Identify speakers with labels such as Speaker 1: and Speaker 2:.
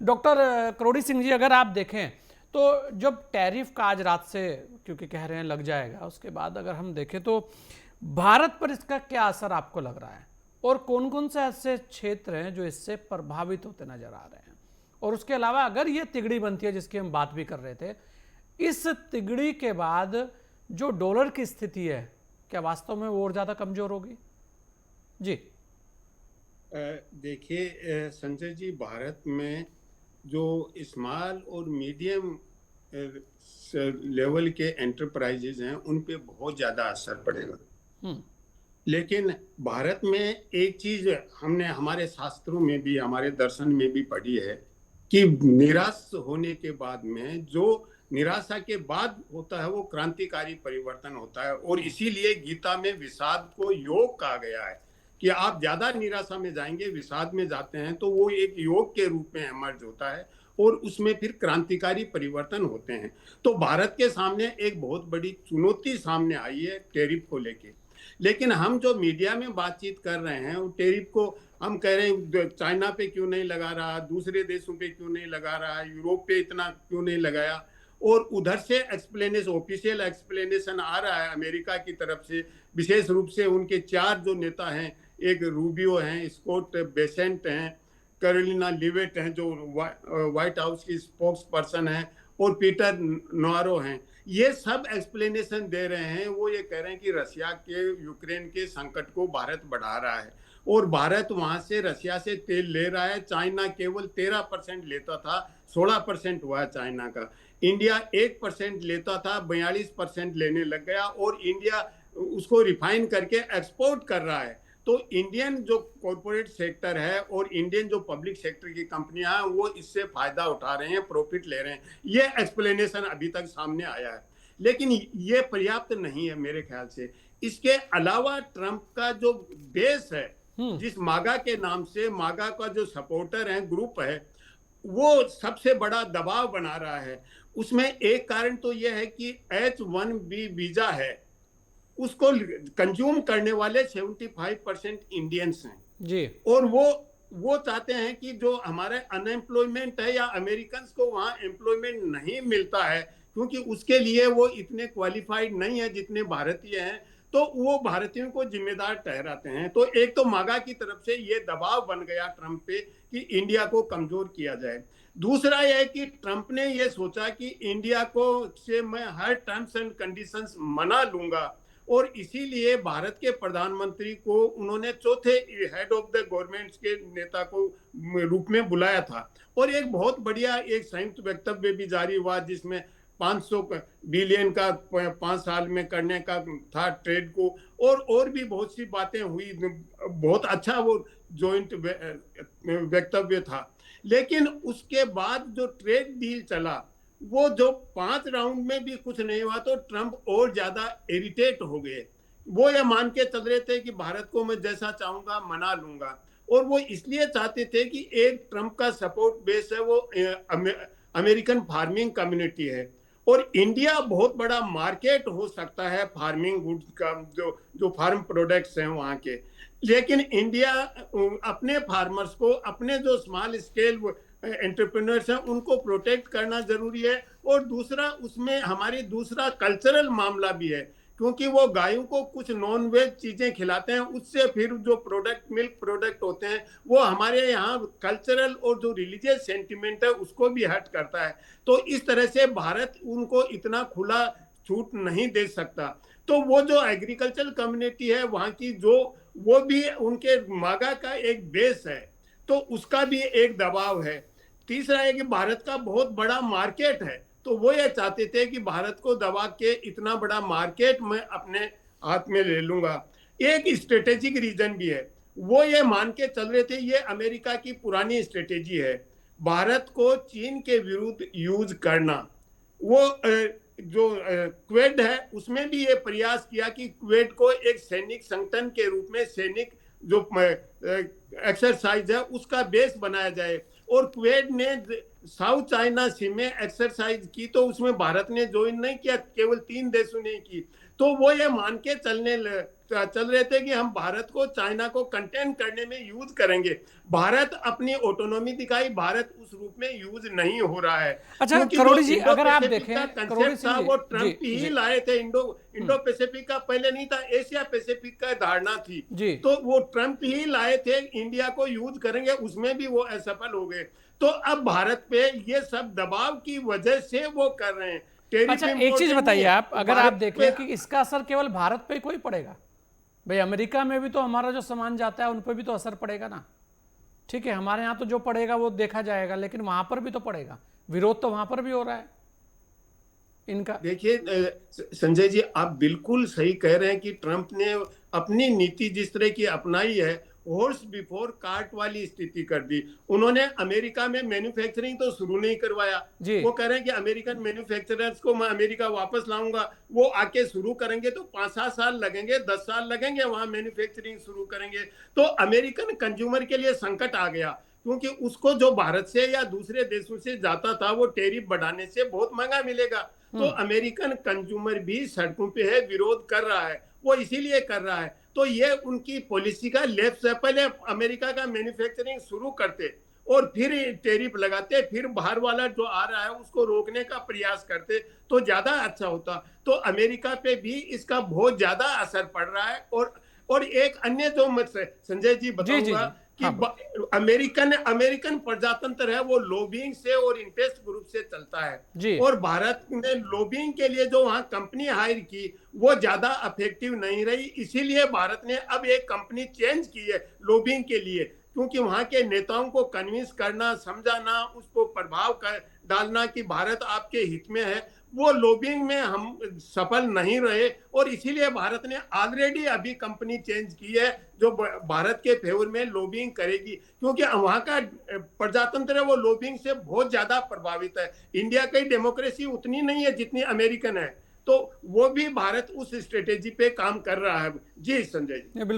Speaker 1: Doctor करोड़ी सिंह जी, अगर आप देखें तो जब टैरिफ का आज रात से, क्योंकि कह रहे हैं लग जाएगा, उसके बाद अगर हम देखें तो भारत पर इसका क्या असर आपको लग रहा है, और कौन कौन से ऐसे क्षेत्र हैं जो इससे प्रभावित होते नजर आ रहे हैं? और उसके अलावा अगर ये तिगड़ी बनती है जिसकी हम बात भी कर रहे थे, इस तिगड़ी के बाद जो डॉलर की स्थिति है, क्या वास्तव में वो और ज्यादा कमजोर होगी? जी।
Speaker 2: देखिए संजय जी, भारत में जो स्मॉल और मीडियम लेवल के एंटरप्राइजेज हैं उन पे बहुत ज़्यादा असर पड़ेगा।
Speaker 1: हम्म।
Speaker 2: लेकिन भारत में एक चीज हमने हमारे शास्त्रों में भी, हमारे दर्शन में भी पढ़ी है कि निराश होने के बाद में, जो निराशा के बाद होता है वो क्रांतिकारी परिवर्तन होता है। और इसीलिए गीता में विषाद को योग कहा गया है कि आप ज्यादा निराशा में जाएंगे, विषाद में जाते हैं तो वो एक योग के रूप में एमर्ज होता है और उसमें फिर क्रांतिकारी परिवर्तन होते हैं। तो भारत के सामने एक बहुत बड़ी चुनौती सामने आई है टैरिफ को लेके। लेकिन हम जो मीडिया में बातचीत कर रहे हैं, वो टैरिफ को हम कह रहे हैं चाइना पे क्यों नहीं लगा रहा, दूसरे देशों पे क्यों नहीं लगा रहा, यूरोप पे इतना क्यों नहीं लगाया। और उधर से एक्सप्लेनेशन, ऑफिशियल एक्सप्लेनेशन आ रहा है अमेरिका की तरफ से, विशेष रूप से उनके चार जो नेता हैं, एक रूबियो हैं, स्कॉट बेसेंट हैं, कैरोलिना लिवेट हैं जो व्हाइट हाउस की स्पोक्स पर्सन है, और पीटर नोरो हैं। ये सब एक्सप्लेनेशन दे रहे हैं। वो ये कह रहे हैं कि रशिया के यूक्रेन के संकट को भारत बढ़ा रहा है और भारत वहां से रशिया से तेल ले रहा है। चाइना केवल 13% लेता था, 16% हुआ चाइना का। इंडिया 1% लेता था, 42% लेने लग गया, और इंडिया उसको रिफाइन करके एक्सपोर्ट कर रहा है। तो इंडियन जो कॉर्पोरेट सेक्टर है और इंडियन जो पब्लिक सेक्टर की कंपनियां हैं वो इससे फायदा उठा रहे हैं, प्रॉफिट ले रहे हैं। ये एक्सप्लेनेशन अभी तक सामने आया है, लेकिन ये पर्याप्त नहीं है मेरे ख्याल से। इसके अलावा ट्रंप का जो बेस है,
Speaker 1: हम्म।
Speaker 2: जिस मागा के नाम से, मागा का जो सपोर्टर है, ग्रुप है, वो सबसे बड़ा दबाव बना रहा है। उसमें एक कारण तो यह है कि H1B वीजा है, उसको कंज्यूम करने वाले 75% इंडियंस हैं।
Speaker 1: जी।
Speaker 2: और वो चाहते हैं कि जो हमारे अनएम्प्लॉयमेंट है या अमेरिकन को वहां एम्प्लॉयमेंट नहीं मिलता है, क्योंकि उसके लिए वो इतने क्वालिफाइड नहीं है जितने भारतीय हैं, तो वो भारतीयों को जिम्मेदार ठहराते हैं। तो एक तो मागा की तरफ से ये दबाव बन गया ट्रंप पे कि इंडिया को कमजोर किया जाए। दूसरा यह है कि ट्रंप ने ये सोचा कि इंडिया को से मैं हर टर्म्स एंड कंडीशंस मना लूंगा, और इसीलिए भारत के प्रधानमंत्री को उन्होंने चौथे हेड ऑफ द गवर्नमेंट के नेता को रूप में बुलाया था। और एक बहुत बढ़िया एक संयुक्त वक्तव्य भी जारी हुआ जिसमें 500 बिलियन का 5 साल में करने का था ट्रेड को, और भी बहुत सी बातें हुई। बहुत अच्छा वो जॉइंट वक्तव्य था। लेकिन उसके बाद जो ट्रेड डील चला, वो जो 5 राउंड में भी कुछ नहीं हुआ, तो ट्रंप और ज्यादा इरिटेट हो गए। वो ये मान के चल रहे थे कि भारत को मैं जैसा चाहूंगा मना लूंगा। और वो इसलिए चाहते थे कि एक ट्रंप का सपोर्ट बेस है वो अमेरिकन फार्मिंग कम्युनिटी है, और इंडिया बहुत बड़ा मार्केट हो सकता है फार्मिंग गुड्स का, जो फार्म प्रोडक्ट्स हैं वहां के। लेकिन इंडिया अपने फार्मर्स को, अपने जो स्मॉल स्केल एंटरप्रेन्योर्स हैं उनको प्रोटेक्ट करना जरूरी है। और दूसरा, उसमें हमारी दूसरा कल्चरल मामला भी है, क्योंकि वो गायों को कुछ नॉन वेज चीजें खिलाते हैं, उससे फिर जो प्रोडक्ट, मिल्क प्रोडक्ट होते हैं, वो हमारे यहाँ कल्चरल और जो रिलीजियस सेंटिमेंट है उसको भी हर्ट करता है। तो इस तरह से भारत उनको इतना खुला छूट नहीं दे सकता। तो वो जो एग्रीकल्चर कम्युनिटी है वहां की, जो वो भी उनके मागा का एक बेस है, तो उसका भी एक दबाव है। तीसरा है कि भारत का बहुत बड़ा मार्केट है, तो वो ये चाहते थे कि भारत को दबा के इतना बड़ा मार्केट मैं अपने हाथ में ले लूंगा। एक स्ट्रेटेजिक रीजन भी है, वो ये मान के चल रहे थे, ये अमेरिका की पुरानी स्ट्रेटेजी है, भारत को चीन के विरुद्ध यूज करना। वो जो क्वेड है उसमें भी ये प्रयास किया कि क्वेड को एक सैनिक संगठन के रूप में, सैनिक जो एक्सरसाइज है उसका बेस बनाया जाए। और क्वेड ने साउथ चाइना सी में एक्सरसाइज की तो उसमें भारत ने ज्वाइन नहीं किया, केवल 3 देशों ने की। तो वो ये मान के चल रहे थे कि हम भारत को, चाइना को कंटेन करने में यूज करेंगे। भारत अपनी ऑटोनॉमी दिखाई, भारत उस रूप में यूज नहीं हो रहा है,
Speaker 1: अच्छा
Speaker 2: क्योंकि जो
Speaker 1: करोड़ी जी,
Speaker 2: इंडो
Speaker 1: अगर आप
Speaker 2: पैसिफिक का
Speaker 1: देखें करोड़ी
Speaker 2: कंसेप्ट
Speaker 1: सिंह
Speaker 2: था
Speaker 1: जी,
Speaker 2: वो
Speaker 1: जी
Speaker 2: ट्रंप ही
Speaker 1: जी,
Speaker 2: लाए थे। इंडो पैसिफिक का पहले नहीं था, एशिया पैसिफिक का धारणा थी।
Speaker 1: जी।
Speaker 2: तो वो ट्रंप ही लाए थे, इंडिया को यूज करेंगे, उसमें भी वो असफल हो गए। तो अब भारत पे ये सब दबाव की वजह से वो कर रहे हैं, टेरिफ
Speaker 1: अच्छा एक चीज
Speaker 2: इम्पोर्टेंट नहीं
Speaker 1: बताइए
Speaker 2: है
Speaker 1: आप, अगर आप
Speaker 2: भारत पे।
Speaker 1: देखें कि इसका असर केवल भारत पे कोई पड़ेगा, भाई अमेरिका में भी तो हमारा जो सामान जाता है उन पर भी तो असर पड़ेगा ना। ठीक है, हमारे यहाँ तो जो पड़ेगा वो देखा जाएगा, लेकिन वहां पर भी तो पड़ेगा, विरोध तो वहां पर भी हो रहा है इनका।
Speaker 2: देखिए संजय जी, आप बिल्कुल सही कह रहे हैं कि ट्रंप ने अपनी नीति जिस तरह की अपनाई है, हॉर्स बिफोर कार्ट वाली स्थिति कर दी। उन्होंने अमेरिका में मैन्युफैक्चरिंग तो शुरू नहीं करवाया।
Speaker 1: जी
Speaker 2: वो कह रहे हैं कि अमेरिकन मैन्युफैक्चरर्स को मैं अमेरिका वापस लाऊंगा, वो आके शुरू करेंगे तो 5-7 साल लगेंगे, 10 साल लगेंगे, वहां मैन्युफैक्चरिंग शुरू करेंगे। तो अमेरिकन कंज्यूमर के लिए संकट आ गया, क्योंकि उसको जो भारत से या दूसरे देशों से जाता था वो टैरिफ बढ़ाने से बहुत महंगा मिलेगा। तो अमेरिकन कंज्यूमर भी सड़कों पे है, विरोध कर रहा है। वो इसीलिए कर रहा है। तो ये उनकी पॉलिसी का लेफ्ट है, पहले अमेरिका का मैन्युफैक्चरिंग शुरू करते और फिर टैरिफ लगाते, फिर बाहर वाला जो आ रहा है उसको रोकने का प्रयास करते तो ज्यादा अच्छा होता। तो अमेरिका पे भी इसका बहुत ज्यादा असर पड़ रहा है। और एक अन्य जो मैं संजय जी
Speaker 1: जी जी
Speaker 2: बताऊंगा
Speaker 1: जी,
Speaker 2: कि
Speaker 1: हाँ
Speaker 2: अमेरिकन अमेरिकन प्रजातंत्र है वो लॉबिंग से और इंटरेस्ट ग्रुप से चलता है।
Speaker 1: जी
Speaker 2: और भारत ने लॉबिंग के लिए जो वहां कंपनी हायर की वो ज्यादा इफेक्टिव नहीं रही, इसीलिए भारत ने अब एक कंपनी चेंज की है लॉबिंग के लिए, क्योंकि वहां के नेताओं को कन्विंस करना, समझाना, उसको प्रभाव कर डालना कि भारत आपके हित में है, वो लॉबिंग में हम सफल नहीं रहे। और इसीलिए भारत ने ऑलरेडी अभी कंपनी चेंज की है जो भारत के फेवर में लॉबिंग करेगी, क्योंकि वहां का प्रजातंत्र है वो लॉबिंग से बहुत ज्यादा प्रभावित है। इंडिया की डेमोक्रेसी उतनी नहीं है जितनी अमेरिकन है, तो वो भी भारत उस स्ट्रेटेजी पे काम कर रहा है। जी संजय जी।